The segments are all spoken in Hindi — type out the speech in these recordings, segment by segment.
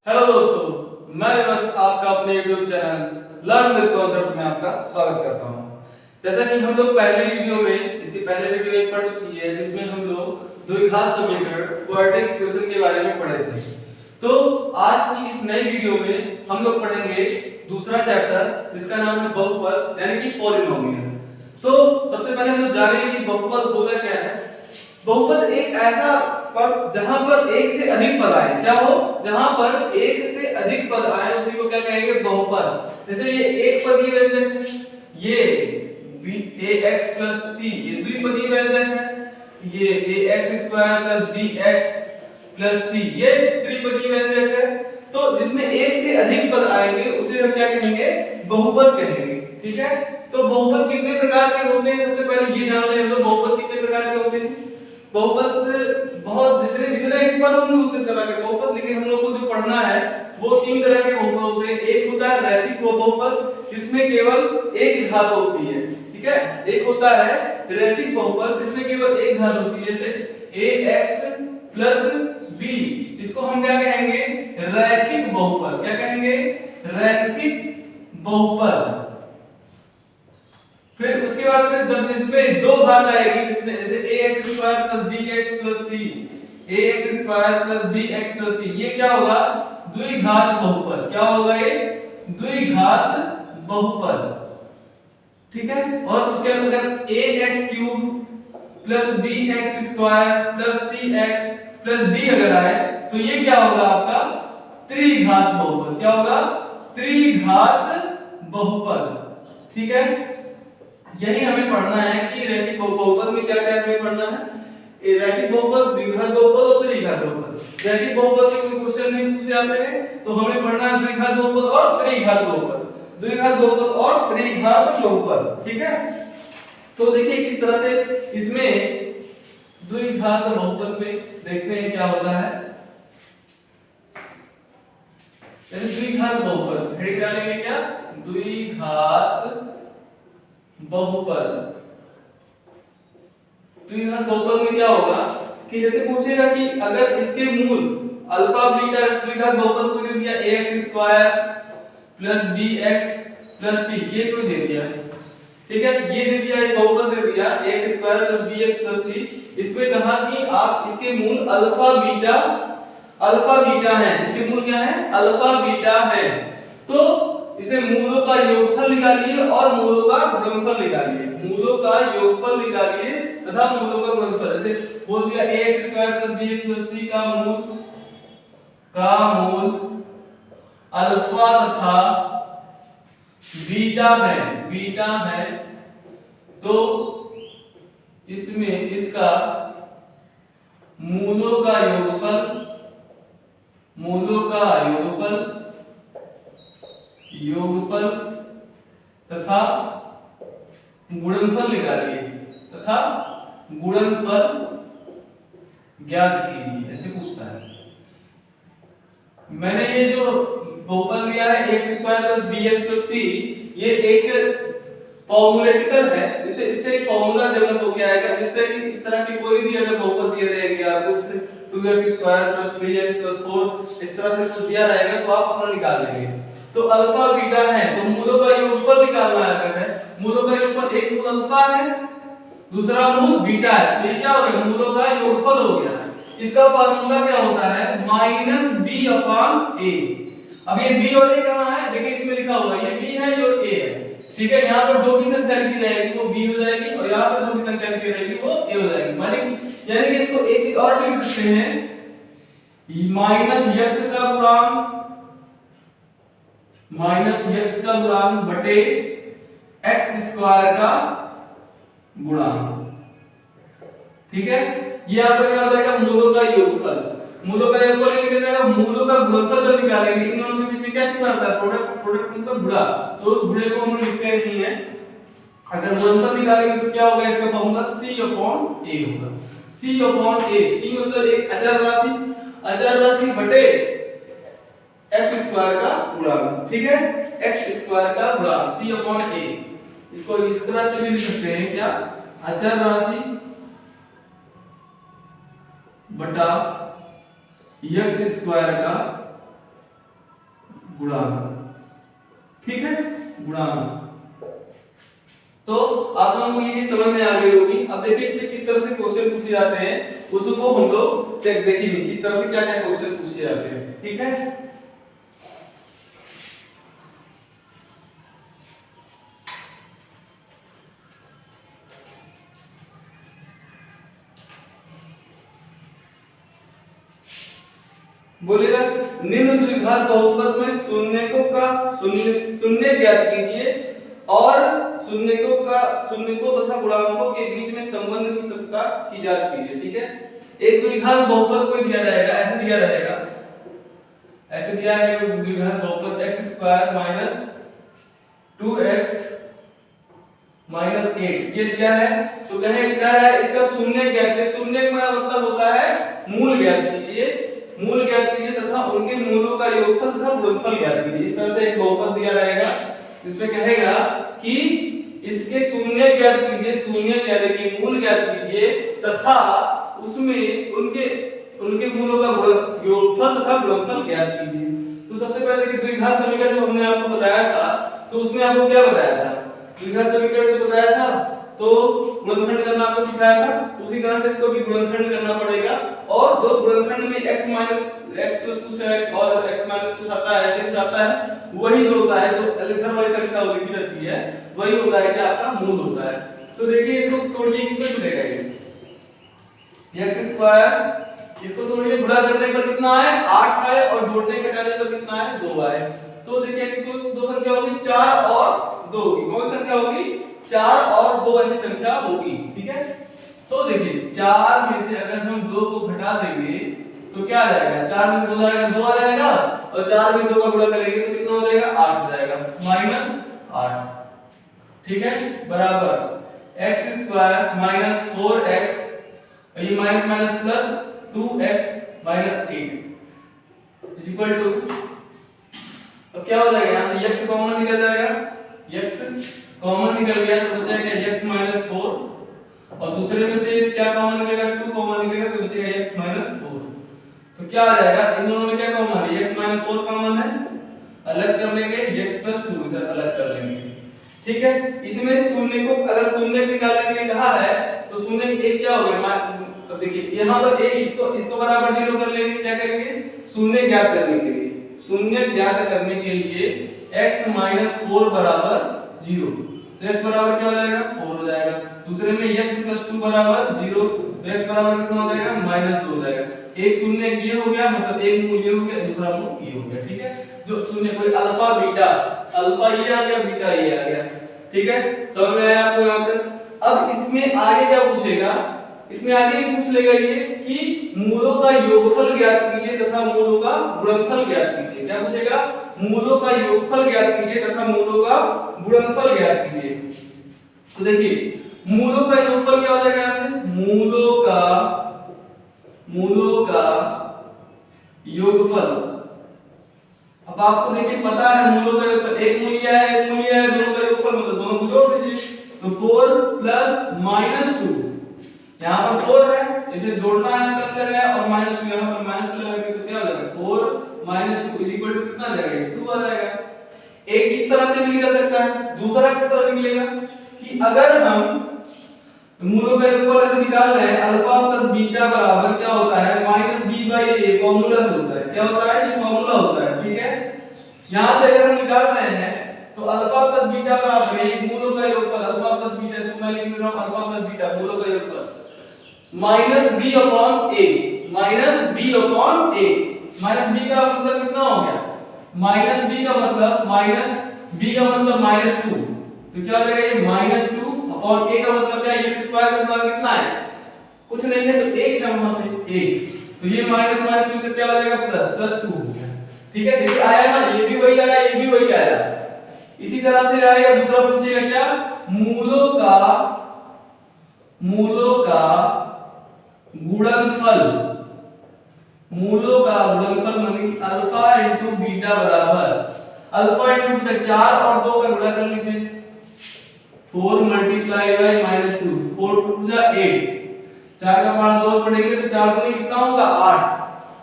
हेलो दोस्तों, मैं बस आपका अपने YouTube channel learn with concept में आपका स्वागत करता हूं। जैसा कि हम लोग पहले वीडियो में इसके पहले वीडियो एक पढ़ चुकी है जिसमें हम लोग द्विघात समीकरण क्वाड्रेटिक इक्वेशन के बारे में पढ़े थे। तो आज की इस नई वीडियो में हम लोग पढ़ेंगे दूसरा चैप्टर जिसका नाम है बहुपद यानी कि पॉलिनोमियल। तो सबसे पहले हम लोग जानेंगे कि बहुपद होता क्या है। बहुपद एक ऐसा पद जहां पर एक से अधिक पद आए, क्या हो, जहां पर एक से अधिक पद आए उसी को क्या कहेंगे, बहुपद। जैसे ये एक पदीय व्यंजक है, ये ax प्लस c ये द्विपदीय व्यंजक है, ये ax square plus bx plus c ये त्रिपदीय व्यंजक है। तो जिसमें एक से अधिक पद आएंगे उसे हम क्या कहेंगे, बहुपद कहेंगे। ठीक है, तो बहुपद कितने प्रकार के होते हैं, सबसे पहले ये जान लें हम लोग बहुपद कितने प्रकार के होते हैं। बहुपद बहुत जितने जितने एक पद होंगे उतने तरह के बहुपद, लेकिन हम लोग को जो पढ़ना है वो तीन तरह के बहुपद होते हैं। एक होता है रैखिक बहुपद जिसमें केवल एक घात होती है। ठीक है, एक होता है रैखिक बहुपद जिसमें केवल एक घात होती है, जैसे ax प्लस b, इसको हम क्या कहेंगे, रैखिक बहुपद। क्या कहेंगे, रैखिक बहुपद। फिर उसके बाद फिर जब इसमें दो घात आएगी, इसमें जैसे ax square plus bx plus c, ax square plus bx plus c, ये क्या होगा, द्विघात बहुपद। क्या होगा, ये द्विघात बहुपद। ठीक है, और उसके बाद अगर ax cube plus bx square plus cx plus d अगर आए तो ये क्या होगा, आपका त्रिघात बहुपद। क्या होगा, त्रिघात बहुपद। ठीक है, यही हमें पढ़ना है कि रैखिक बहुपद में क्या क्या हमें पढ़ना है, रैखिक बहुपद, द्विघात बहुपद और त्रिघात बहुपद। रैखिक बहुपद से कोई क्वेश्चन नहीं पूछे जाते हैं तो हमें पढ़ना है द्विघात बहुपद और त्रिघात बहुपद, द्विघात बहुपद और त्रिघात बहुपद। ठीक है, तो देखिए किस तरह से इसमें द्विघात बहुपद में देखते हैं क्या होता है। द्विघात बहुपद हेडिंग डालेंगे क्या, द्विघात बहुपद। द्विघात बहुपद में क्या होगा कि जैसे पूछेगा कि अगर इसके मूल अल्फा बीटा, द्विघात बहुपद को दे दिया ax square plus bx plus c, ये कोई दे दिया। ठीक है, ये दे दिया, एक बहुपद दे दिया ax square plus bx plus c। इसमें कहा कि आप इसके मूल अल्फा बीटा है, इसके मूल क्या है, अल्फा बीटा है। तो इसे मूलों का योगफल निकालिए और मूलों का गुणनफल निकालिए, मूलों का योगफल निकालिए तथा मूलों का गुणनफल। जैसे बोल दिया ax square plus bx plus c का मूल अल्फा तथा बीटा है, तो इसमें इसका मूलों का योगफल तथा गुणनफल निकालिए तथा गुणनफल ज्ञात कीजिए, ऐसे पूछता है। मैंने ये जो बहुपद लिया है x square plus bx plus c, ये एक फॉर्मूलेटिकल है, इससे एक फॉर्मूला डेवलप हो के आएगा जिससे कि इस तरह के कोई भी अगर बहुपद दिए रहेंगे आपको, जैसे 2x square plus 3x plus 4 इस तरह से कुछ दिया रहेगा तो आप अपना निकाल लेंगे। तो अल्फा बीटा है तो मूलों का योगफल निकालना है। मूलों का योगफल, एक मूल अल्फा है दूसरा मूल बीटा है, तो ये क्या हो गया, मूलों का योगफल हो गया। इसका फार्मूला क्या होता है, माइनस b अपॉन a। अब ये b और a कहां है, देखिए इसमें लिखा हुआ है, ये b है और a है। ठीक है, यहाँ पर जो भी संख्या लिखी रहेगी वो b हो जाएगी और यहाँ पर जो भी संख्या लिखी रहेगी वो a हो जाएगी। माने यानी कि इसको एक चीज और लिख सकते हैं, माइनस x का गुणांक बटे x स्क्वायर का गुणांक। ठीक है, ये आपका क्या हो जाएगा, मूलों का योगफल। मूलों का योगफल लिखा जाएगा, मूलों का गुणनफल जब निकालेंगे इन दोनों के बीच में क्या चिन्ह आता है, प्रोडक्ट मतलब गुणा, तो गुणे को हम लिखते नहीं है। अगर गुणनफल निकालेंगे तो क्या होगा, इसका फॉर्मूला c अपॉन a होगा। c अपॉन a, c मतलब एक अचर राशि बटे x स्क्वायर का गुणांक। ठीक है, x स्क्वायर का गुणांक c अपॉन a, इसको इस तरह से भी लिख सकते हैं क्या, अचर राशि बटा x स्क्वायर का गुणांक, ठीक है, गुणांक। तो आप लोगों को ये चीज समझ में आ गई होगी। अब देखिए इसमें किस तरह से क्वेश्चन पूछे जाते हैं उसको हम लोग चेक देखेंगे, किस तरह से क्या क्या क्वेश्चन पूछे जाते हैं, ठीक है। बोलेगा निम्न द्विघात बहुपद में शून्यकों का शून्य ज्ञात कीजिए और शून्यकों तथा गुणांकों के बीच में संबंध की सत्ता की जांच कीजिए, ठीक है। एक द्विघात बहुपद को दिया जाएगा, ऐसे दिया रहेगा, ऐसे दिया है द्विघात बहुपद x² - 2x - 8 ये दिया है। तो कहे क्या है, इसका शून्य ज्ञात कीजिए। शून्य का मतलब होता है मूल ज्ञात कीजिए, मूल ज्ञात कीजिए तथा उनके मूलों का योगफल तथा गुणनफल ज्ञात कीजिए। इस तरह से एक बहुपद दिया रहेगा जिसमें कहेगा कि इसके शून्य ज्ञात कीजिए, शून्य यानी कि मूल ज्ञात कीजिए तथा उसमें उनके मूलों का योगफल तथा गुणनफल ज्ञात कीजिए। तो सबसे पहले देखिए द्विघात समीकरण जो हमने आपको बताया था, तो उसमें आपको क्या बताया था, द्विघात समीकरण जो बताया था तो गुणनखंड करना आपको सिखाया था। उसी तरह से इसको भी गुणनखंड करना पड़ेगा और दो गुणनखंड में x plus कुछ है और x minus कुछ आता है, ऐसे कुछ आता है, वही जो होता है जो अलग वाली संख्या लिखी रहती है वही होता है कि आपका मूल होता है। तो देखिए इसको तोड़िए, किसमें मिलेगा ये x², इसको तोड़िए, गुणा करने पर कितना है 8 है और जोड़ने घटाने पर कितना है 2 है। तो देखिए इसकी दो संख्या होगी 4 और 2 की, कौन सी संख्या होगी 4 और 2 ऐसी संख्या होगी, ठीक है। तो देखिए 4 में से अगर हम 2 को घटा देंगे तो क्या आ जाएगा, 4 में 2 जाएगा 2 आ जाएगा और 4 में 2 का गुणा करेंगे तो कितना हो जाएगा 8 हो जाएगा, -8, ठीक है, बराबर x² - 4x ये minus minus plus 2x - 8 is equal to, अब क्या हो जाएगा, यहां से x कॉमन निकल जाएगा, x कॉमन निकल गया तो बचेगा x - 4 और दूसरे में से क्या कॉमन निकलेगा 2 कॉमन निकलेगा तो बचेगा x - 4। तो क्या आ जाएगा, इन दोनों में क्या कॉमन है, x - 4 कॉमन है, अलग कर लेंगे, x + 2 इधर अलग कर लेंगे, ठीक है। इसमें शून्य को अगर शून्य निकालने के लिए कहा है तो शून्य एक क्या हो गया, अब देखिए यहां पर एक इसको बराबर 0 कर लेंगे, क्या करेंगे शून्य ज्ञात करने के लिए, शून्य ज्ञात करने के लिए x - 4 बराबर 0, तो x बराबर क्या हो जाएगा 4 हो जाएगा। दूसरे में x + 2 बराबर 0, तो x बराबर कितना हो जाएगा -2 हो जाएगा। एक शून्य ये हो गया, मतलब एक मूल ये हो गया, दूसरा मूल ये हो गया, ठीक है। जो शून्य कोई अल्फा बीटा, अल्फा ये आ गया, बीटा ये आ गया, ठीक है, समझ में आया आपको यहाँ पे। अब इसमें आगे क्या पूछेगा, इसमें आगे ये पूछ लेगा ये कि मूलों का योगफल ज्ञात कीजिए तथा मूलों का गुणनफल ज्ञात कीजिए। क्या पूछेगा, मूलों का योगफल ज्ञात कीजिए तथा मूलों का गुणनफल ज्ञात कीजिए। तो देखिए मूलों का योगफल क्या हो जाएगा, यहाँ से मूलों का योगफल। अब आपको देखिए पता है मूलों का योगफल, एक मूल है दोनों का योगफल, मतलब दोनों को जोड़ दीजिए, तो 4 + -2, यहाँ पर 4 है, इसे जोड़ना है प्लस लगाया और -2 यहाँ पर -2 लगाएंगे तो क्या हो जाएगा 4 - 2 = कितना आ जाएगा 2 आ जाएगा। एक इस तरह से भी निकल सकता है, दूसरा किस तरह निकलेगा कि अगर हम मूलों का योगफल ऐसे निकाल रहे हैं, अल्फा + बीटा बराबर क्या होता है -b/a, फार्मूला से होता है, क्या होता है ये फार्मूला होता है, ठीक है। यहां से अगर हम निकाल रहे हैं तो अल्फा + बीटा बराबर है मूलों का योगफल, अल्फा + बीटा, इसको मैं लिख रहा हूं अल्फा + बीटा मूलों का योगफल -b/a, -b का मतलब कितना हो गया, -b का मतलब -2, तो क्या हो जाएगा ये -2 और a का मतलब क्या है, x² का मतलब कितना है, कुछ नहीं है तो 1 है वहां पे 1, तो ये माइनस मिलकर क्या हो जाएगा +2 हो गया, ठीक है। देखिए आया ना, ये भी वही आया, ये भी वही आया। इसी तरह से आएगा दूसरा पूछेगा क्या, मूलों का गुणनफल, माने अल्फा * बीटा बराबर अल्फा * बीटा, 4 और 2 का गुणा कर लीजिए, 4 × -2, 4 × 2 = 8, 4 का पावर 2 पढ़ेंगे तो 4 दूनी कितना होगा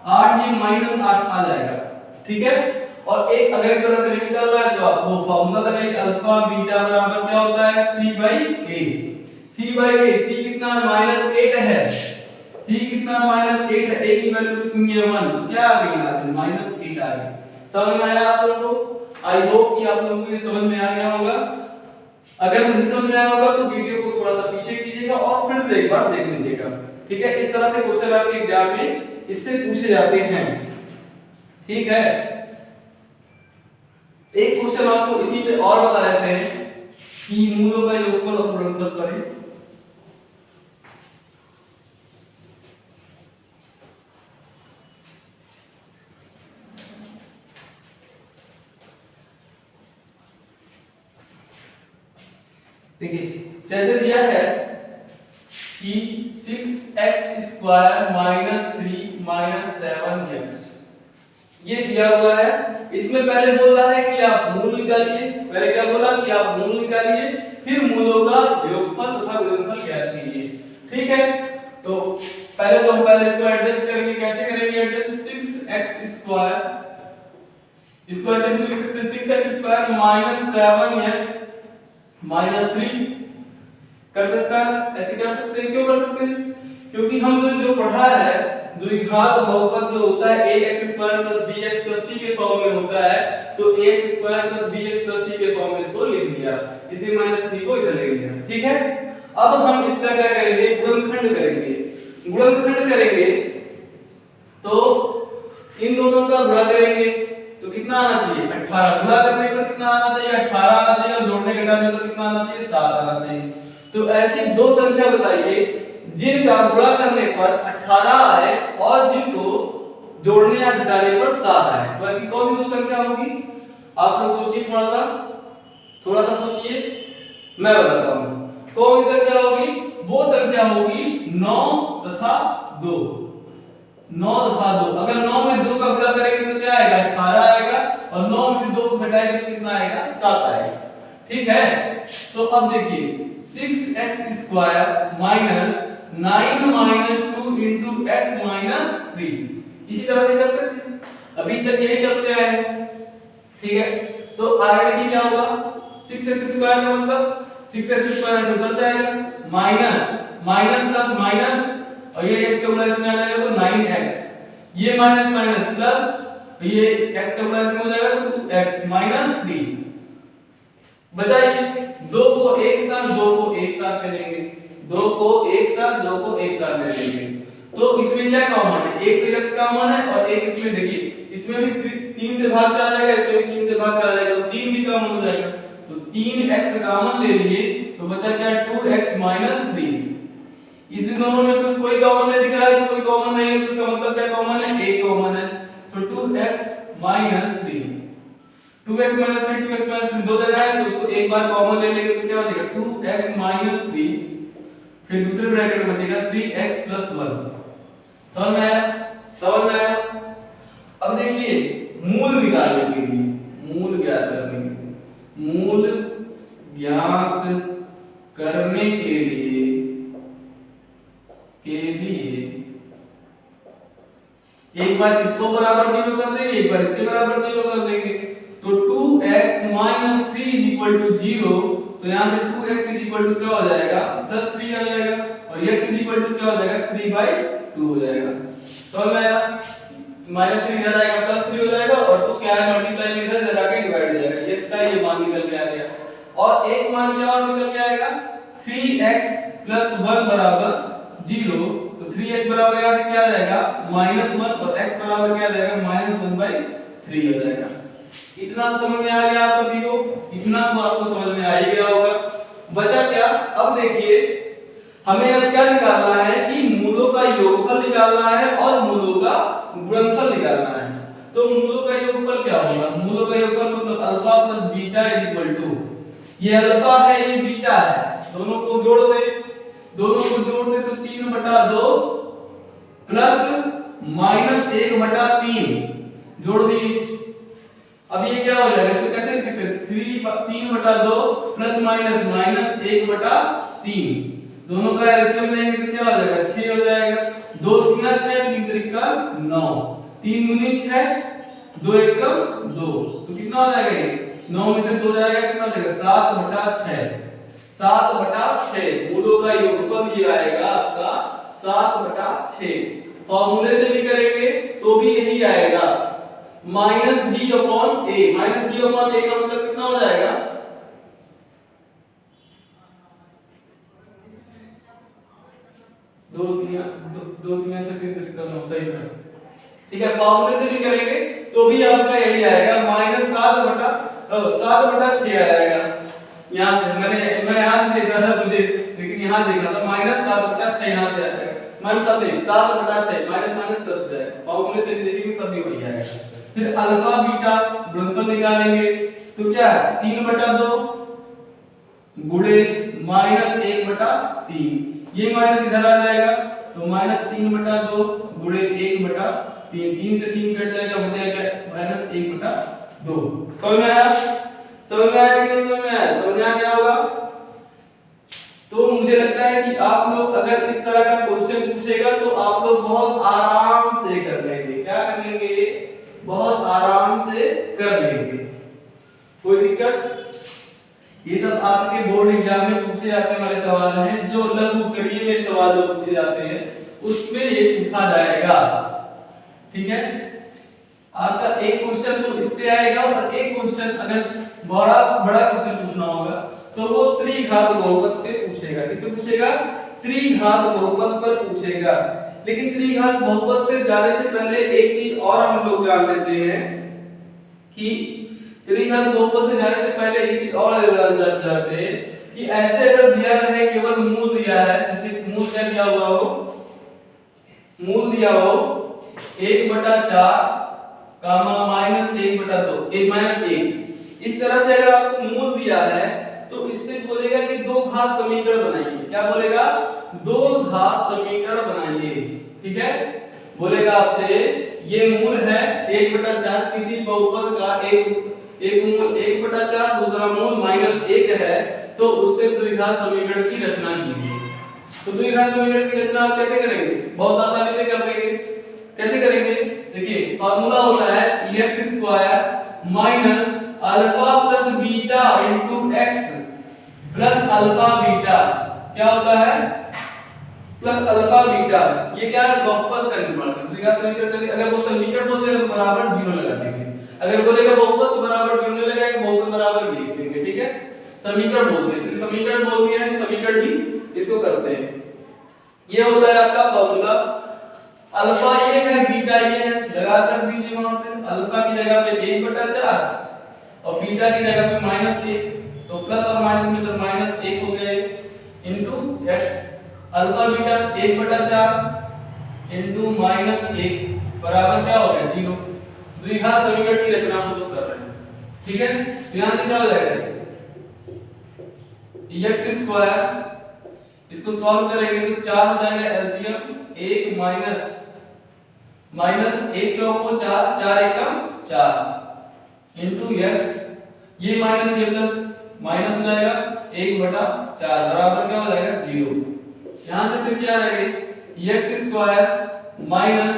8, ये -8 आ जाएगा, ठीक है। और एक अगर इस तरह से निकल रहा है तो आप वो फार्मूला लगाइए अल्फा बीटा बराबर क्या होता है c/a। c/a c कितना -8 है, c कितना -8 है, a की वैल्यू कितनी है 1, तो क्या आ गई यहां से -8 आ गई। समझ में आया आप लोगों को? आई होप कि आप लोगों को ये समझ में आ गया होगा। अगर नहीं समझ में आया होगा तो वीडियो को थोड़ा सा पीछे कीजिएगा और फिर से एक बार देख लीजिएगा, ठीक है? इस तरह से क्वेश्चन आपके एग्जाम में इससे पूछे जाते हैं, ठीक है? एक क्वेश्चन आपको इसी पे और बता देते हैं कि मूलों का योगफल और गुणनफल करें। देखिए जैसे दिया है कि 6x² -3 7x ये दिया हुआ है। इसमें पहले बोल रहा है कि आप मूल निकालिए, पहले क्या बोला कि आप मूल निकालिए, फिर मूलों का योगफल तथा गुणनफल ज्ञात कीजिए, ठीक है? तो पहले तो हम इसको एडजस्ट करेंगे। कैसे करेंगे एडजस्ट? 6x² इसको ऐसे भी लिख सकते हैं 6x² -7x -3 कर सकता है, ऐसे कर सकते हैं। क्यों कर सकते हैं? क्योंकि हम जो पढ़ा है द्विघात बहुपद जो होता है ax² + bx + c के फॉर्म में होता है, तो ax² + bx + c के फॉर्म में इसको लिख दिया, इसी -3 को इधर ले लिया, ठीक है? अब हम इसका क्या करेंगे? गुणनखंड करेंगे। गुणनखंड करेंगे तो इन दोनों का गुणा करेंगे तो कितना आना चाहिए 18। गुणा करने पर कितना आना चाहिए 18 आना चाहिए, और जोड़ने घटाने पर कितना आना चाहिए 7 आना चाहिए। तो ऐसी दो संख्या बताइए जिनका गुणा करने पर 18 आए और जिनको जोड़ने या घटाने पर 7 आए। तो ऐसी कौन सी दो संख्या होगी? आप लोग सोचिए, थोड़ा सा सोचिए, मैं बताता हूं कौन सी संख्या होगी। वो संख्या होगी 9 तथा 2। 9 तथा 2। अगर 9 में 2 का गुणा करेंगे तो क्या आएगा 18 आएगा, और 9 में से 2 को घटाएंगे तो कितना आएगा 7 आएगा, ठीक है? तो अब देखिए 6x² -9 -2 * x - 3 इसी तरह से कर सकते हैं, अभी तक यही करते आए हैं, ठीक है? तो आगे देखिए क्या होगा 6x² का मतलब 6x² ऐसे उधर जाएगा, माइनस प्लस माइनस, और ये x का गुणा इसमें आ जाएगा तो 9x, ये माइनस माइनस प्लस, ये x का गुणा इसमें हो जाएगा तो 2x - 3। बचाइए 2 को एक साथ ले लेंगे, 2 को एक साथ ले लेंगे। तो इसमें क्या कॉमन है? एक तो x कॉमन है, और एक इसमें देखिए इसमें भी 3 से भाग चला जाएगा, इसमें भी 3 से भाग चला जाएगा, तो 3 भी कॉमन हो जाएगा। तो 3x कॉमन ले लिए तो बचा क्या 2x - 3। इस दोनों में कोई कॉमन नहीं दिख रहा है, तो कोई कॉमन नहीं है, तो इसका मतलब क्या कॉमन है? एक कॉमन है, तो 2x - 3। 2x - 3 2x - 3 दो जगह है, तो उसको एक बार कॉमन ले लेंगे तो क्या बचेगा 2x - 3, फिर दूसरे ब्रैकेट में बचेगा 3x + 1। समझ में आया? समझ में आया? अब देखिए मूल निकालने के लिए, मूल ज्ञात करने के लिए, मूल ज्ञात करने के लिए एक बार इसको बराबर 0 कर देंगे, एक बार इसके बराबर 0 कर देंगे। तो 2x - 3 = 0, तो यहां से 2x = क्या हो जाएगा +3 आ जाएगा, और x = क्या हो जाएगा 3/2 हो जाएगा। समझ में आया? -3 इधर आएगा +3 हो जाएगा, और 2 क्या है मल्टीप्लाई में इधर जाके डिवाइड हो जाएगा, x का ये मान निकल के आ गया। और एक मान क्या और निकल के आएगा 3x + 1 = 0, तो 3x बराबर यहां से क्या आ जाएगा -1, और x बराबर क्या आ जाएगा -1/3 हो जाएगा। इतना समझ में आ गया आप सभी को? इतना तो आपको समझ में आ ही गया होगा। बचा क्या? अब देखिए हमें अब क्या निकालना है कि मूलों का योगफल निकालना है और मूलों का गुणनफल निकालना है। तो मूलों का योगफल क्या होगा? मूलों का योगफल मतलब अल्फा + बीटा = ये अल्फा है ये बीटा है, दोनों को जोड़ दे, दोनों को जोड़ दे तो 3/2 प्लस -1/3 जोड़ दिए। अब ये क्या हो जाएगा? इसको कैसे लिख सकते हैं? 3/2 प्लस माइनस -1/3, दोनों का एलसीएम लेंगे तो क्या हो जाएगा 6 हो जाएगा। 2 × 6 3 × 9, 3 × 6 2 एकम 2, तो कितना हो जाएगा ये 9 में से 2 जाएगा, कितना हो जाएगा 7/6। 7/6 मूलों का योगफल ये आएगा आपका 7/6। फॉर्मूले से भी करेंगे तो भी यही आएगा minus b upon a। Minus b upon a का मतलब कितना हो जाएगा 2 3 सही है। ठीक है, फॉर्मूले से भी करेंगे तो भी आपका यही आएगा माइनस 7/6 आएगा। यहाँ से मैं यहाँ से देख रहा था मुझे, लेकिन यहाँ देख रहा था माइनस 7/6 यहाँ से आएगा। माइनस 7/6 माइनस माइनस प्लस हो जाएगा। फॉर्मूले से देखेंगे तब भी वही आएगा। फिर अल्फा बीटा गुणनफल निकालेंगे तो क्या है 3/2 गुणे माइनस 1/3। ये माइनस इधर आ जाएगा तो माइनस 3/2 गुणे 1/3। 3 से 3 कट जाएगा, बचेगा क्या माइनस 1/2। समझ में आया? समझ में आया कि नहीं समझ में आया? समझ में आ गया होगा। तो मुझे लगता है कि आप लोग अगर इस तरह का क्वेश्चन पूछेगा तो आप लोग बहुत आराम से कर लेंगे। क्या कर लेंगे? बहुत आराम से कर लेंगे। कोई दिक्कत? ये सब आपके बोर्ड एग्जाम में पूछे जाने वाले सवाल हैं, जो लघु उत्तरीय में सवाल जो पूछे जाते हैं उसमें ये पूछा जाएगा। ठीक है, आपका एक क्वेश्चन तो इस पे आएगा और एक क्वेश्चन अगर बड़ा क्वेश्चन पूछना होगा तो वो त्रिघात बहुपद पे पूछेगा। किस पे पूछेगा? त्रिघात बहुपद पर पूछेगा। लेकिन त्रिघात बहुपद पे जाने से पहले एक चीज और हम लोग जान लेते हैं कि त्रिघात बहुपद से जाने से पहले एक चीज और जान जाते हैं कि ऐसे अगर दिया रहे केवल मूल दिया है, जैसे मूल क्या दिया हुआ हो, मूल दिया हो 1/4 कामा माइनस 1/2 1 माइनस 1। इस तरह से अगर आपको मूल दिया है तो इससे बोलेगा कि दो घात समीकरण बनाइए। क्या बोलेगा? दो घात समीकरण बनाइए। ठीक है, बोलेगा आपसे ये मूल है 1/4, किसी बहुपद का एक मूल 1/4, दूसरा मूल -1 है, तो उससे द्विघात समीकरण की रचना कीजिए। तो द्विघात समीकरण की रचना आप कैसे करेंगे? बहुत आसानी से कर लेंगे। कैसे करेंगे? देखिए फार्मूला होता है x² minus alpha plus beta into x plus alpha beta. क्या होता है? Plus alpha beta. ये क्या है? बहुपद का निर्माण है। द्विघात समीकरण अगर वो समीकरण बोलते हैं तो बराबर 0 लगा देंगे। अगर बोलेगा बहुपद तो बराबर 0 लगाएंगे, बहुपद बराबर लिख देंगे। ठीक है, समीकरण बोलते हैं, इसलिए समीकरण बोल दिया है, समीकरण ही इसको करते हैं। ये होता है आपका फार्मूला। अल्फा ये है, बीटा ये है, लगा कर दीजिए वहां पे। अल्फा की जगह पे 1/4 और बीटा की जगह पे -1, तो प्लस और माइनस मिलकर -1 हो गए into x। Alpha beta 1/4 into -1 बराबर क्या हो गया 0। द्विघात समीकरण की रचना हम लोग कर रहे हैं। ठीक है, तो यहां से क्या हो जाएगा x², इसको सॉल्व करेंगे तो 4 हो जाएगा एलसीएम 1 माइनस 1 चौको 4, 4 एकम 4 इनटू x। ये माइनस ये प्लस माइनस हो जाएगा 1/4 बराबर क्या हो जाएगा 0। यहां से फिर क्या आ जाएगा x² माइनस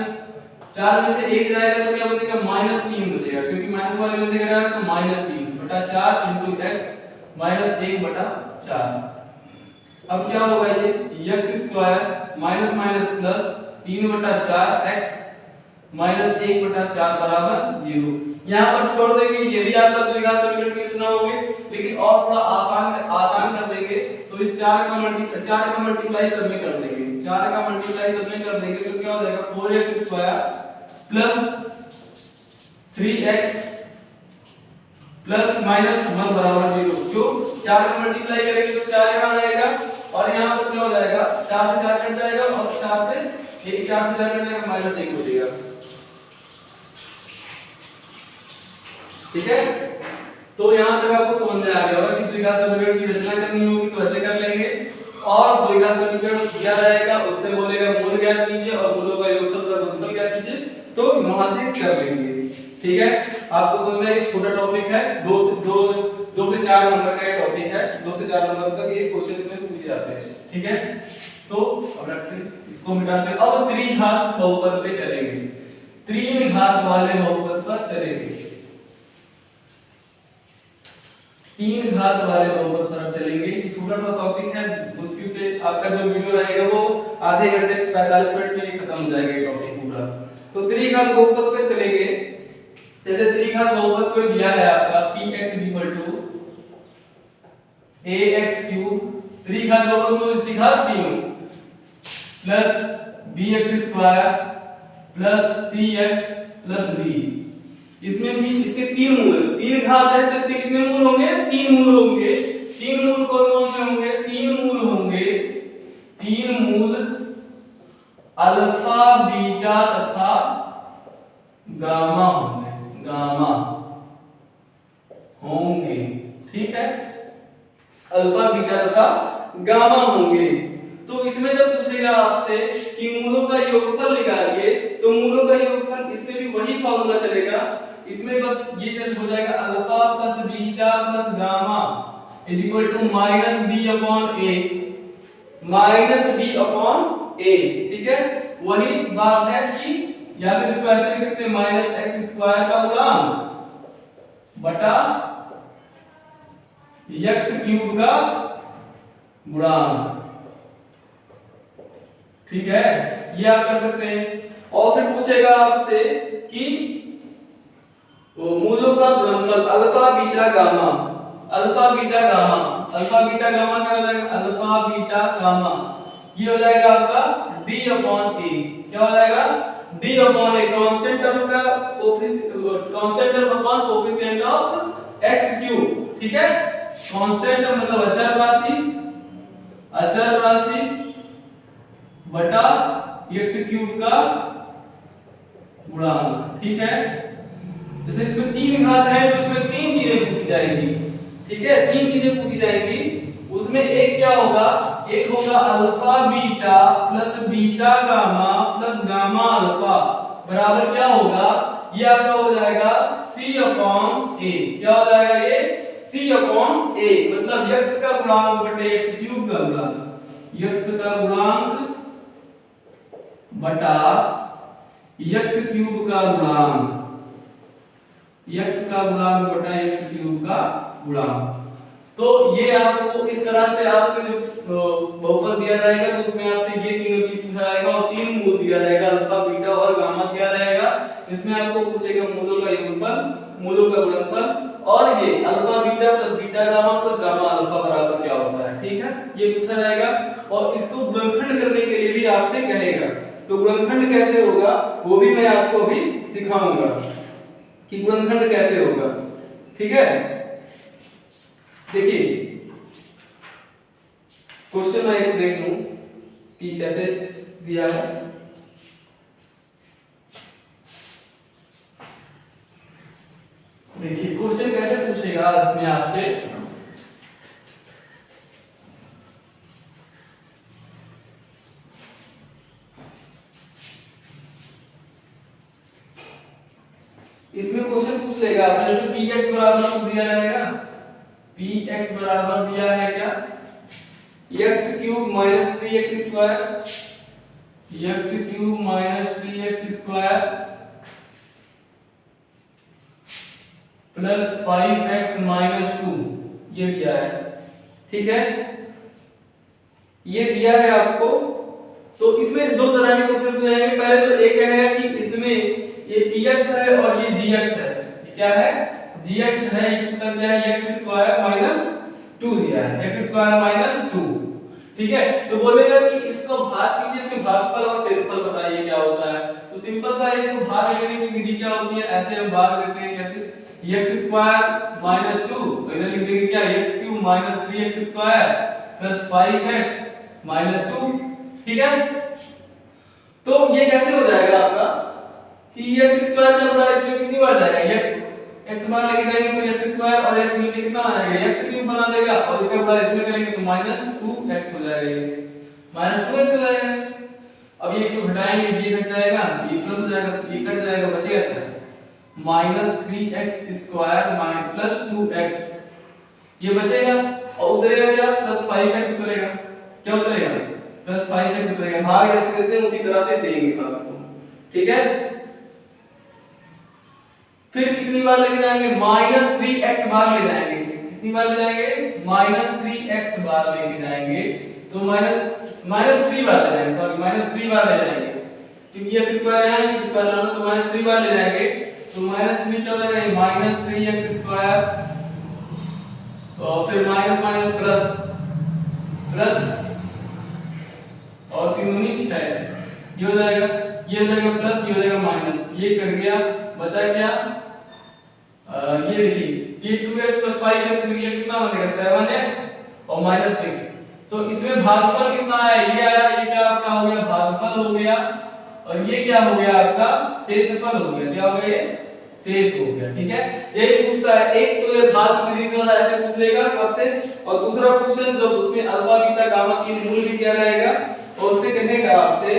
4 में से 1 जाएगा तो क्या बचेगा -3 बचेगा, क्योंकि माइनस वाले में से क्या तो -3/4 इनटू x माइनस 1/4। अब क्या होगा ये x² minus minus plus 3/4 x minus 1/4 बराबर 0। यहाँ पर छोड़ देंगे, ये भी आपका द्विघात समीकरण की रचना होगी, लेकिन और थोड़ा आसान कर देंगे तो इस 4 का मल्टीप्लाई सब में कर देंगे। 4 का मल्टीप्लाई सब में कर देंगे तो क्या हो जाएगा 4x² प्लस 3x प्लस -1 बराबर 0। क्यों? 4 का मल्टीप्लाई करेंगे तो 4 यहाँ आ जाएगा और यहाँ पर क्या हो जाएगा 4 से 4 कट जाएगा और 4 से 4 कट जाएगा -1 बचेगा। ठीक है, तो यहाँ तक आपको समझ में आ गया होगा कि द्विघात समीकरण की रचना करनी होगी तो ऐसे कर लेंगे, और द्विघात समीकरण दिया रहेगा उससे बोलेगा मूल ज्ञात कीजिए और मूलों का योगफल का गुणनफल ज्ञात कीजिए, तो वहां से कर लेंगे। ठीक है, आपको समझ में एक छोटा टॉपिक है, 2 से 4 नंबर का ये टॉपिक है। 2 से 4 नंबर तक ये क्वेश्चन में पूछे जाते हैं। ठीक है, तो अब रखते हैं, इसको मिटाते हैं। अब त्रिघात बहुपद पे चलेंगे। त्रिघात वाले बहुपद पर चलेंगे, 3 घात वाले बहुपद पर चलेंगे। छोटा सा टॉपिक है, मुश्किल से आपका जो वीडियो रहेगा वो आधे घंटे 45 मिनट में खत्म हो जाएगा ये टॉपिक पूरा। तो त्रिघात बहुपद पे चलेंगे। जैसे त्रिघात बहुपद को दिया है आपका px ax3, त्रिघात बहुपद को सीखा 3 plus bx² plus cx plus d। इसमें भी इसके 3 मूल, 3 घात है तो इसके कितने मूल होंगे? 3 मूल होंगे। 3 मूल कौन से होंगे? 3 मूल होंगे, 3 मूल अल्फा बीटा तथा गामा होंगे, गामा होंगे, ठीक है, अल्फा बीटा तथा गामा होंगे। तो इसमें जब पूछेगा आपसे कि मूलों का योगफल निकालिए, तो मूलों का योगफल इसमें भी वही फार्मूला चलेगा। इसमें बस ये जैसे हो जाएगा alpha plus beta plus gamma is equal to minus B upon A, minus B upon A, ठीक है। वही बात है कि या फिर इसको ऐसे लिख सकते हैं माइनस एक्स स्क्वायर का गुणांक बटा एक्स क्यूब का गुणांक, ठीक है, ये आप कर सकते हैं। और फिर पूछेगा आपसे कि मूलों का गुणनफल alpha beta gamma, alpha beta gamma, alpha beta gamma क्या हो जाएगा? अल्फा बीटा गामा ये हो जाएगा आपका d अपॉन a, क्या हो जाएगा? d upon a, constant term का constant term upon coefficient of x cube, ठीक है। कांस्टेंट टर्म मतलब अचर राशि, अचर राशि बटा x क्यूब का गुणांक, ठीक है। जैसे इसमें 3 घात है तो इसमें 3 चीजें पूछी जाएंगी, ठीक है, 3 चीजें पूछी जाएंगी। उसमें एक क्या होगा? एक होगा alpha beta plus beta gamma plus gamma alpha बराबर क्या होगा? ये आपका हो जाएगा c अपॉन a, क्या हो जाएगा ये? c अपॉन a, मतलब x का गुणांक बटे x क्यूब का गुणांक, x का गुणांक बटा x क्यूब का गुणांक, x का गुणांक बटा x क्यूब का गुणांक। तो ये आपको इस तरह से आपके जो बहुपद दिया जाएगा तो उसमें आपसे ये तीनों चीज पूछा जाएगा और 3 मूल दिया जाएगा, अल्फा बीटा और गामा दिया जाएगा। इसमें आपको पूछेगा मूलों का योगफल, मूलों का गुणनफल और ये alpha beta plus beta gamma plus gamma alpha बराबर क्या होता है, ठीक है, ये पूछा जाएगा। और इसको गुणनखंड करने के लिए भी आपसे कहेगा, तो गुणनखंड कैसे होगा वो भी मैं आपको अभी सिखाऊंगा कि गुणनखंड कैसे होगा, ठीक है। देखिए क्वेश्चन मैं एक देख लूं कि कैसे दिया है। देखिए क्वेश्चन कैसे पूछेगा इसमें आपसे, इसमें क्वेश्चन पूछ लेगा आपसे जो px बराबर को दिया जाएगा, px बराबर दिया है क्या? x cube minus 3x square, x cube minus 3x square plus 5x minus 2 ये दिया है, ठीक है, ये दिया है आपको। तो इसमें दो तरह के क्वेश्चन पूछे जाएंगे। पहले तो एक है कि इसमें ये px है और ये gx है, ये क्या है? gx है, ये कितना दिया है? x स्क्वायर माइनस 2 दिया है, x स्क्वायर माइनस 2, ठीक है। तो बोलेगा कि इसको भाग कीजिए, इसमें भागफल और शेषफल बताइए क्या होता है। तो सिंपल सा है, इसको भाग देने की विधि क्या होती है? ऐसे हम भाग देते हैं, कैसे? x स्क्वायर माइनस 2 तो इधर लिख देंगे क्या? x cube minus 3x square plus 5x minus 2, ठीक है। तो ये कैसे हो जाएगा आपका कि x स्क्वायर का बड़ा इसमें कितनी बार जाएगा? x बार लेके जाएंगे तो x स्क्वायर और x मिलके कितना आ जाएगा? x क्यूब बना देगा और इसका बड़ा इसमें करेंगे तो माइनस 2x हो जाएगा, ये माइनस 2x हो जाएगा। अब ये इसको घटाएंगे, ये घट जाएगा, ये प्लस हो जाएगा, ये कट जाएगा, बचेगा क्या? Minus 3x square plus 2x ये बचेगा और उधरेगा क्या? प्लस 5x उतरेगा, क्या उतरेगा? प्लस 5x उतरेगा। भाग जैसे करते हैं उसी तरह से देंगे आपको, ठीक है। फिर कितनी बार लेके जाएंगे, -3x बार ले जाएंगे। कितनी बार ले जाएंगे, -3x बार लेके जाएंगे। तो -3 बार ले जाएंगे, सॉरी -3 बार ले जाएंगे, क्योंकि x स्क्वायर यहाँ है, x स्क्वायर लाना, तो -3 बार ले जाएंगे। तो -3 क्या हो जाएगा, -3x स्क्वायर, और फिर माइनस माइनस प्लस प्लस, और 3 दूनी 6, ये हो जाएगा, ये हो जाएगा प्लस, ये हो जाएगा माइनस, ये कट गया, बचा क्या, ये देखिए, ये 2x + 5x मिलकर कितना बनेगा, 7x और -6। तो इसमें भागफल कितना है, ये आया, ये क्या आपका हो गया, भागफल हो गया, और ये क्या हो गया आपका, शेषफल हो गया। क्या हो गया, ये शेष हो गया। ठीक है, यही पूछता है, एक तो ये भाग विधि वाला ऐसे पूछ लेगा आपसे, और दूसरा क्वेश्चन जो उसमें अल्फा बीटा गामा की मूल भी दिया रहेगा, और उससे कहेगा आपसे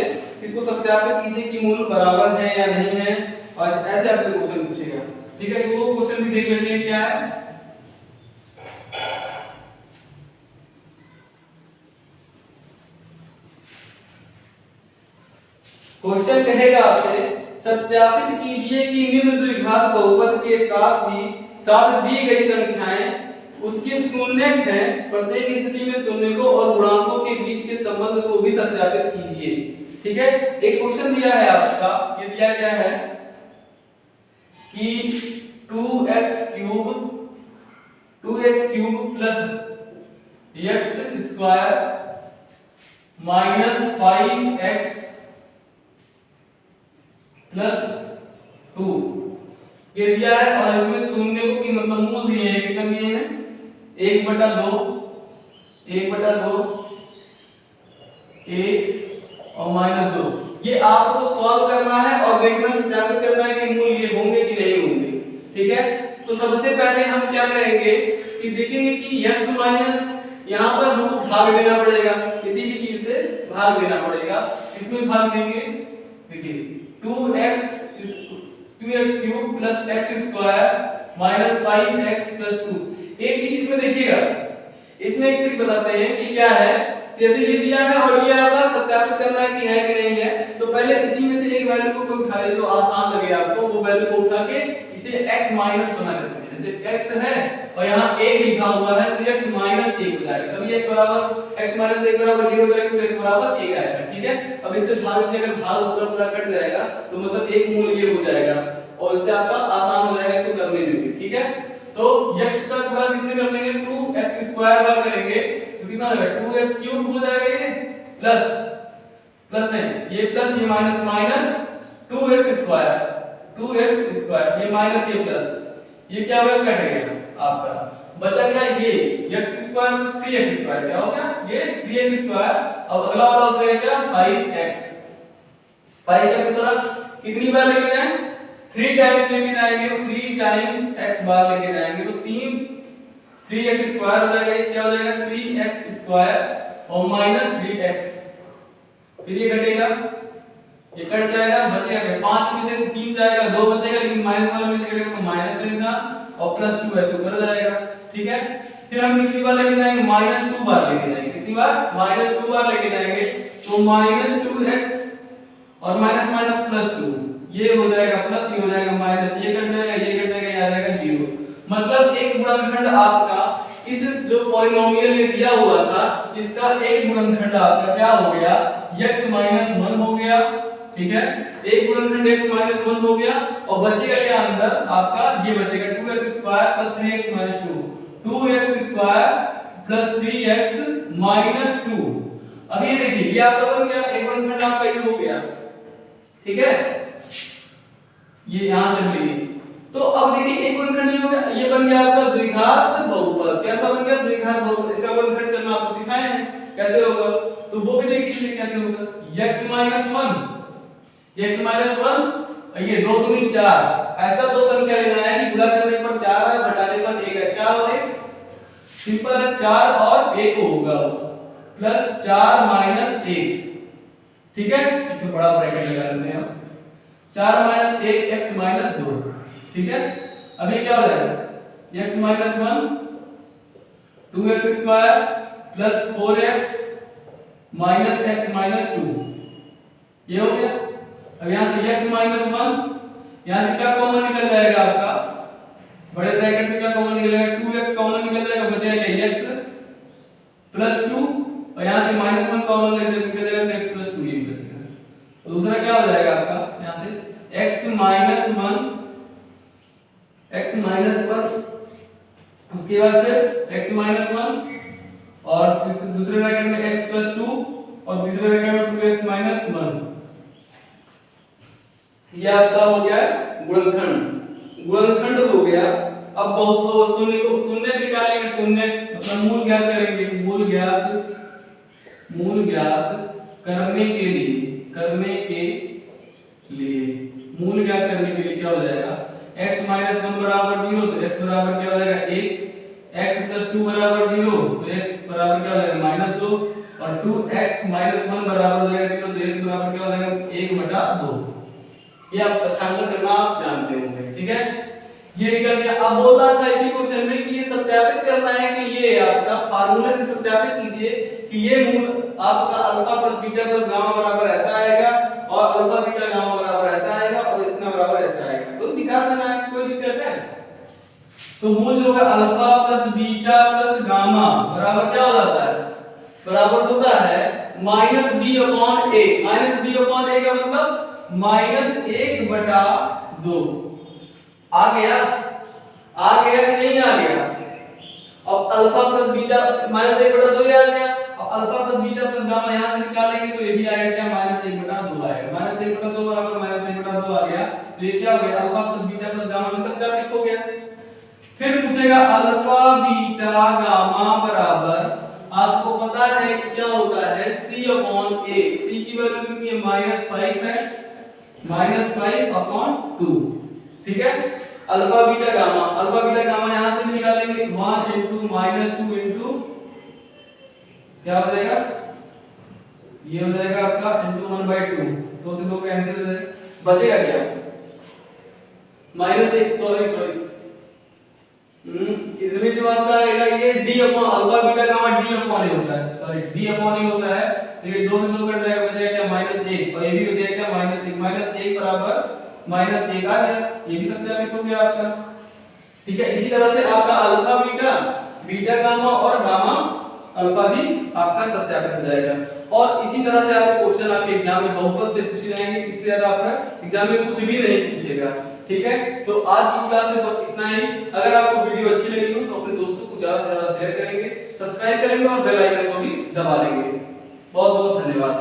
इसको सत्यापित कीजिए कि मूल बराबर है या नहीं है, और ऐसे आपसे क्वेश्चन पूछेगा। ठीक है, तो वो क्वेश्चन भी देख लेते हैं क्या है। क्वेश्चन कहेगा आपसे, सत्यापित कीजिए कि निम्न द्विघात बहुपद के साथ दी गई संख्याएं उसके शून्यक हैं, प्रत्येक स्थिति में शून्य को और गुणांकों के बीच के संबंध को भी सत्यापित कीजिए। ठीक है, एक क्वेश्चन दिया है आपका, ये दिया गया है कि 2x cube plus x square minus 5x plus 2 ये दिया है, और इसमें शून्य को की मतलब मूल दिए हैं, कितना दिए हैं, 1/2 1 और -2। ये आपको सॉल्व करना है और देखना, सत्यापित करना है कि मूल ये होंगे कि नहीं होंगे। ठीक है, तो सबसे पहले हम क्या करेंगे कि देखेंगे कि x माइनस, यहाँ पर हमको भाग देना पड़ेगा, किसी भी चीज से भाग देना पड़ेगा। इसमें भाग देंगे, देखिए 2x cube plus x square minus 5x plus 2। एक चीज इसमें देखिएगा, इसमें एक ट्रिक बताते हैं कि क्या है, जैसे ये दिया है और ये आपका सत्यापित करना है कि है कि नहीं है। तो पहले इसी में से एक वैल्यू को कोई उठा ले जो आसान लगे आपको, वो वैल्यू को उठा के इसे x माइनस बना लेते हैं। जैसे x है और यहाँ 1 लिखा हुआ है, तो x माइनस 1 हो जाएगा, तब x बराबर x माइनस 1 बराबर 0 करेंगे तो x बराबर 1 आएगा। ठीक है, अब इससे भाग में अगर भाग पूरा कट जाएगा तो मतलब एक मूल ये हो जाएगा, और इससे आपका आसान हो जाएगा इसको करने में भी। ठीक है, तो x का गुणा कितने कर लेंगे, 2x स्क्वायर बार करेंगे तो कितना हो जाएगा, 2x क्यूब हो जाएगा, ये प्लस नहीं, ये प्लस ये माइनस 2x स्क्वायर ये माइनस ये प्लस, ये क्या होगा, कट गया आपका, बचा क्या ये x स्क्वायर में 3x स्क्वायर, क्या हो गया ये 3x स्क्वायर। अब अगला वाला हो जाएगा क्या, 5x, 5 के तरफ कितनी बार लेके जाएं, 3 टाइम्स लेके जाएंगे, तो 3 टाइम्स x बार लेके जाएंगे, तो 3x स्क्वायर हो जाएगा, ये क्या हो जाएगा 3x स्क्वायर और माइनस 3x, फिर ये घटेगा, ये कट जाएगा, बचेगा 5 में से 3 जाएगा, 2 बचेगा, लेकिन माइनस वाले में से कटेगा तो माइनस का निशान और प्लस 2 ऐसे ऊपर जाएगा। ठीक है, फिर हम दूसरी बार लेके जाएंगे, -2 बार लेके जाएंगे, कितनी बार, -2 बार लेके जाएंगे, तो -2x और माइनस प्लस 2, ये हो जाएगा प्लस, ये हो जाएगा माइनस, ये कट जाएगा, ये कट जाएगा, ये आ जाएगा 0। मतलब एक गुणनखंड आपका इस जो पॉलिनोमियल में दिया हुआ था, इसका एक गुणनखंड आपका क्या हो गया, x - 1 हो गया। ठीक है, एक गुणनखंड x - 1 हो गया, और बचेगा क्या अंदर आपका, ये बचेगा 2x square plus 3x - 2, 2x square plus 3x - 2। अब ये देखिए, ये आपका बन गया, एक गुणनखंड आपका ये हो गया। ठीक है, ये यहां से मिलेगी, तो अब देखिए एक गुणनखंड ये हो गया, ये बन गया आपका द्विघात बहुपद। कैसा बन गया, द्विघात बहुपद। इसका गुणनखंड करना आपको सिखाए हैं कैसे होगा, तो वो भी देखिए कैसे होगा, x - 1 ये 2 दूनी 4, ऐसा दो संख्या लेना है कि गुणा करने पर 4 है, घटाने पर 1 है, 4 और 1 सिंपल है, 4 और 1 होगा प्लस 4 - 1। ठीक है, इसमें बड़ा ब्रैकेट लगा लेते हैं हम, 4 - 1 x - 2। ठीक है, अब ये क्या हो जाएगा, x - 1 2x square plus 4x minus x - 2, ये हो गया। अब यहां से x - 1, यहां से क्या कॉमन निकल जाएगा आपका, x माइनस वन, उसके बाद फिर x माइनस वन, और दूसरे ब्रैकेट में x प्लस टू, और तीसरे ब्रैकेट में 2x माइनस वन। ये आपका हो गया गुणनखंड हो गया। अब बहुत शून्य को शून्य निकालेंगे, शून्य मतलब मूल ज्ञात करेंगे। मूल ज्ञात करने के लिए मूल ज्ञात करने के लिए क्या हो जाएगा, x माइनस वन बराबर 0, तो x बराबर क्या हो जाएगा 1, x प्लस टू बराबर 0, तो x बराबर क्या हो जाएगा माइनस 2, और 2x माइनस वन बराबर हो जाएगा 0, तो x बराबर क्या हो जाएगा 1/2। ये आप पछाड़ करना आप जानते होंगे, ठीक है। ये निकल गया। अब बोला था इसी क्वेश्चन में कि ये सत्यापित करना है कि ये आपका फार्मूला से सत्यापित कीजिए कि ये मूल आपका alpha plus beta plus gamma बराबर ऐसा आएगा, और अल्फा बीटा गामा बराबर ऐसा आएगा, और इतना बराबर ऐसा आएगा। तो निकाल देना है, कोई दिक्कत है। तो मूल जो है alpha plus beta plus gamma बराबर क्या हो जाता है, बराबर होता है minus B upon A. Minus B upon ए का मतलब -1/2। आ गया कि नहीं आ गया? अब अल्फा प्लस बीटा -1/2 ही आ गया। अब alpha plus beta plus gamma यहां से निकालेंगे तो ये भी आएगा क्या, -1/2 आएगा। -1/2 बराबर -1/2 आ गया। तो ये क्या हो गया, alpha plus beta plus gamma में सत्यापित हो गया। फिर पूछेगा अल्फा बीटा गामा बराबर, आपको पता है कि क्या होता है c अपॉन a। c की वैल्यू कितनी है, -5 है, -5/2, ठीक है। अल्फा बीटा गामा यहां से निकालेंगे 1 * -2 क्या हो जाएगा, ये हो जाएगा आपका *1/2। 2 से 2 कैंसिल हो जाएगा, बचेगा क्या -1, सॉरी इसमें जो आपका आएगा ये d upon alpha beta gamma d upon A होता है, सॉरी d अपॉन ए होता है। तो ये 2 से 2 कट जाएगा, बचेगा क्या -1, और ये भी हो जाएगा -1 बराबर -1 आ गया। ये भी सत्यापित हो गया आपका, ठीक है। इसी तरह से आपका अल्फा बीटा गामा और गामा अल्फा भी आपका सत्यापित हो जाएगा। और इसी तरह से आपके क्वेश्चन आपके एग्जाम में बहुपद से पूछे जाएंगे, इससे ज्यादा आपका एग्जाम में कुछ भी नहीं पूछेगा, ठीक है। तो आज की क्लास में बस इतना ही। अगर आपको वीडियो अच्छी लगी हो तो अपने दोस्तों को ज्यादा से ज्यादा शेयर करेंगे, सब्सक्राइब करेंगे और बेल आइकन को भी दबा देंगे। बहुत बहुत धन्यवाद।